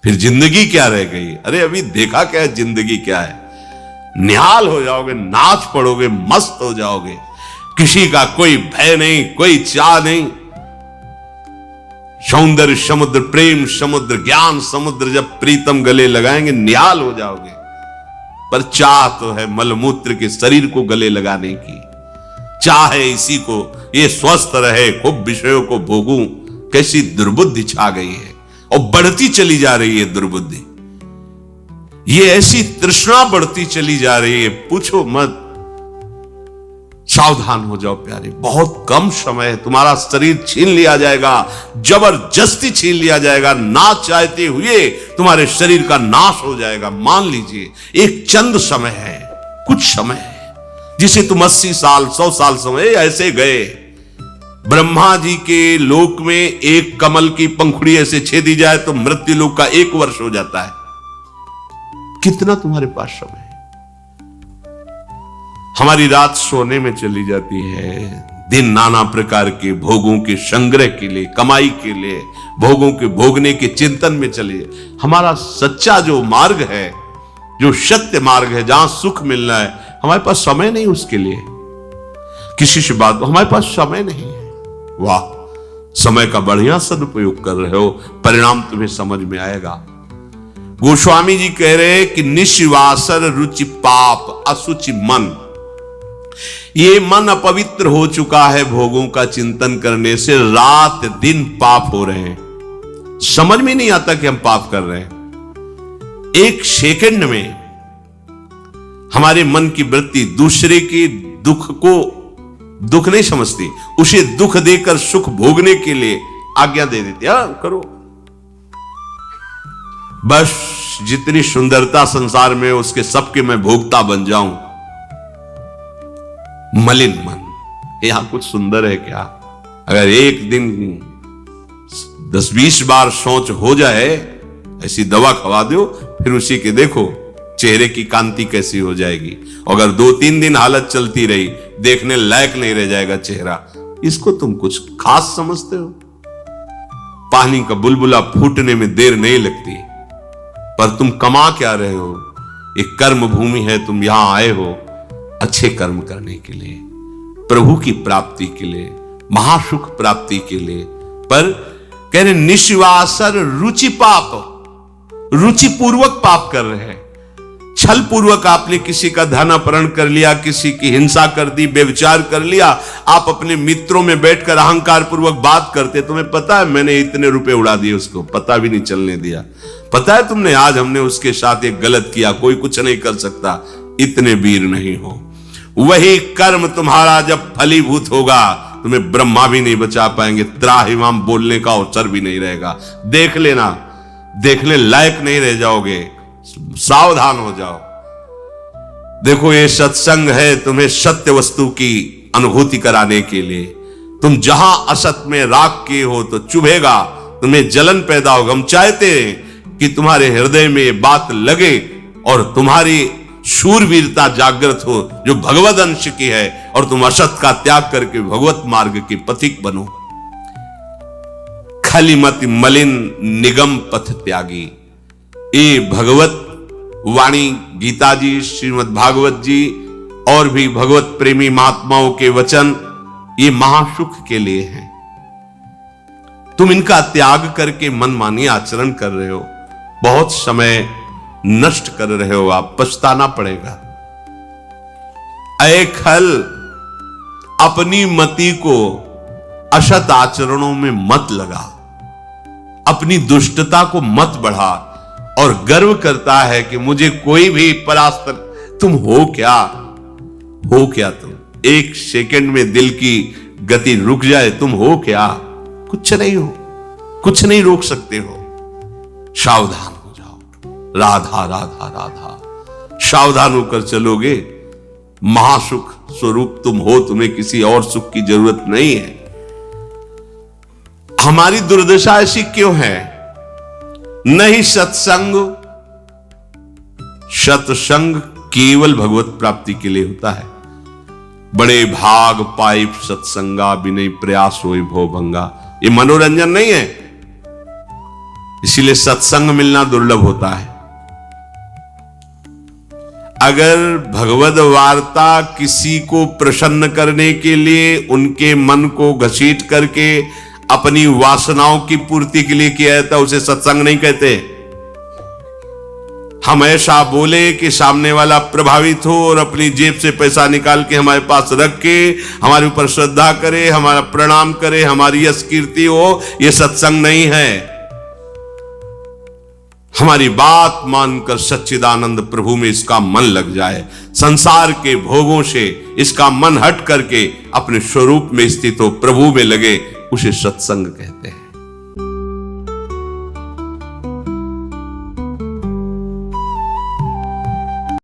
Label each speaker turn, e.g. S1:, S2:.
S1: फिर जिंदगी क्या रह गई? अरे अभी देखा क्या है, जिंदगी क्या है? निहाल हो जाओगे, नाच पड़ोगे, मस्त हो जाओगे, किसी का कोई भय नहीं, कोई चाह नहीं। सौंदर्य समुद्र, प्रेम समुद्र, ज्ञान समुद्र जब प्रीतम गले लगाएंगे निहाल हो जाओगे। पर चाह तो है मलमूत्र के शरीर को गले लगाने की, चाह है इसी को, ये स्वस्थ रहे, खूब विषयों को भोगूं। कैसी दुर्बुद्धि छा गई है और बढ़ती चली जा रही है दुर्बुद्धि। ये ऐसी तृष्णा बढ़ती चली जा रही है, पूछो मत। सावधान हो जाओ प्यारे, बहुत कम समय है, तुम्हारा शरीर छीन लिया जाएगा, जबरदस्ती छीन लिया जाएगा, ना चाहते हुए तुम्हारे शरीर का नाश हो जाएगा। मान लीजिए एक चंद समय है, कुछ समय है, जिसे तुम 80 साल 100 साल समय ऐसे गए। ब्रह्मा जी के लोक में एक कमल की पंखुड़ी ऐसे छेदी जाए तो मृत्यु लोक का 1 वर्ष हो जाता है। कितना तुम्हारे पास समय है? हमारी रात सोने में चली जाती है, दिन नाना प्रकार के भोगों के संग्रह के लिए, कमाई के लिए, भोगों के भोगने के चिंतन में चले। हमारा सच्चा जो मार्ग है, जो सत्य मार्ग है, जहां सुख मिलना है, हमारे पास समय नहीं उसके लिए। किसी से बात, हमारे पास समय नहीं है। वाह, समय का बढ़िया सदुपयोग कर रहे हो, परिणाम तुम्हें समझ में आएगा। गोस्वामी जी कह रहे हैं कि निश्वासर रुचि पाप असुचि मन, ये मन अपवित्र हो चुका है भोगों का चिंतन करने से, रात दिन पाप हो रहे हैं, समझ में नहीं आता कि हम पाप कर रहे हैं। एक सेकंड में हमारे मन की वृत्ति दूसरे के दुख को दुख नहीं समझती, उसे दुख देकर सुख भोगने के लिए आज्ञा दे देती। करो, बस जितनी सुंदरता संसार में उसके सबके मैं भोगता बन जाऊं। मलिन मन, यहां कुछ सुंदर है क्या? अगर एक दिन 10-20 बार सोच हो जाए, ऐसी दवा खवा दो, फिर उसी के देखो चेहरे की कांति कैसी हो जाएगी। अगर 2-3 दिन हालत चलती रही, देखने लायक नहीं रह जाएगा चेहरा। इसको तुम कुछ खास समझते हो? पानी का बुलबुला फूटने में देर नहीं लगती, पर तुम कमा क्या रहे हो? एक कर्म भूमि है, तुम यहां आए हो अच्छे कर्म करने के लिए, प्रभु की प्राप्ति के लिए, महासुख प्राप्ति के लिए। पर कह रहे निश्वासर रुचि पाप, रुचि पूर्वक पाप कर रहे हैं। छल पूर्वक आपने किसी का धन अपहरण कर लिया, किसी की हिंसा कर दी, व्यभिचार कर लिया। आप अपने मित्रों में बैठकर अहंकार पूर्वक बात करते, तुम्हें पता है मैंने इतने रुपए उड़ा दिए, उसको पता भी नहीं चलने दिया। पता है तुमने आज हमने उसके साथ एक गलत किया, कोई कुछ नहीं कर सकता। इतने वीर नहीं हो। वही कर्म तुम्हारा जब फलीभूत होगा, तुम्हें ब्रह्मा भी नहीं बचा पाएंगे, त्राहिमाम बोलने का अवसर भी नहीं रहेगा। देख लेना, देखने लायक नहीं रह जाओगे। सावधान हो जाओ। देखो ये सत्संग है तुम्हें सत्य वस्तु की अनुभूति कराने के लिए। तुम जहां असत में राग किए हो तो चुभेगा, तुम्हें जलन पैदा होगा। हम चाहते हैं कि तुम्हारे हृदय में ये बात लगे और तुम्हारी शूरवीरता जागृत हो, जो भगवद अंश की है, और तुम असत का त्याग करके भगवत मार्ग के पथिक बनो। खलिमति मलिन निगम पथ त्यागी, ये भगवत वाणी गीता जी, श्रीमद् भागवत जी और भी भगवत प्रेमी महात्माओं के वचन, ये महासुख के लिए हैं। तुम इनका त्याग करके मनमानी आचरण कर रहे हो, बहुत समय नष्ट कर रहे हो, आप पछताना पड़ेगा। ऐ खल, अपनी मति को असत आचरणों में मत लगा, अपनी दुष्टता को मत बढ़ा और गर्व करता है कि मुझे कोई भी परास्त। तुम हो क्या? हो क्या तुम? एक सेकंड में दिल की गति रुक जाए, तुम हो क्या? कुछ नहीं हो, कुछ नहीं रोक सकते हो। सावधान हो जाओ। राधा राधा राधा, सावधान होकर चलोगे, महासुख स्वरूप तुम हो, तुम्हें किसी और सुख की जरूरत नहीं है। हमारी दुर्दशा ऐसी क्यों है? नहीं सत्संग, सत्संग केवल भगवत प्राप्ति के लिए होता है। बड़े भाग पाइप सत्संगा, बिनय प्रयास होए भो भंगा, ये मनोरंजन नहीं है। इसीलिए सत्संग मिलना दुर्लभ होता है। अगर भगवद वार्ता किसी को प्रसन्न करने के लिए, उनके मन को घसीट करके अपनी वासनाओं की पूर्ति के लिए किया जाता, उसे सत्संग नहीं कहते। हम ऐसा बोले कि सामने वाला प्रभावित हो और अपनी जेब से पैसा निकाल के हमारे पास रख के हमारे ऊपर श्रद्धा करे, हमारा प्रणाम करे, हमारी यश कीर्ति हो, यह सत्संग नहीं है। हमारी बात मानकर सच्चिदानंद प्रभु में इसका मन लग जाए, संसार के भोगों से इसका मन हट करके अपने स्वरूप में स्थित हो, प्रभु में लगे, उसे सत्संग कहते हैं।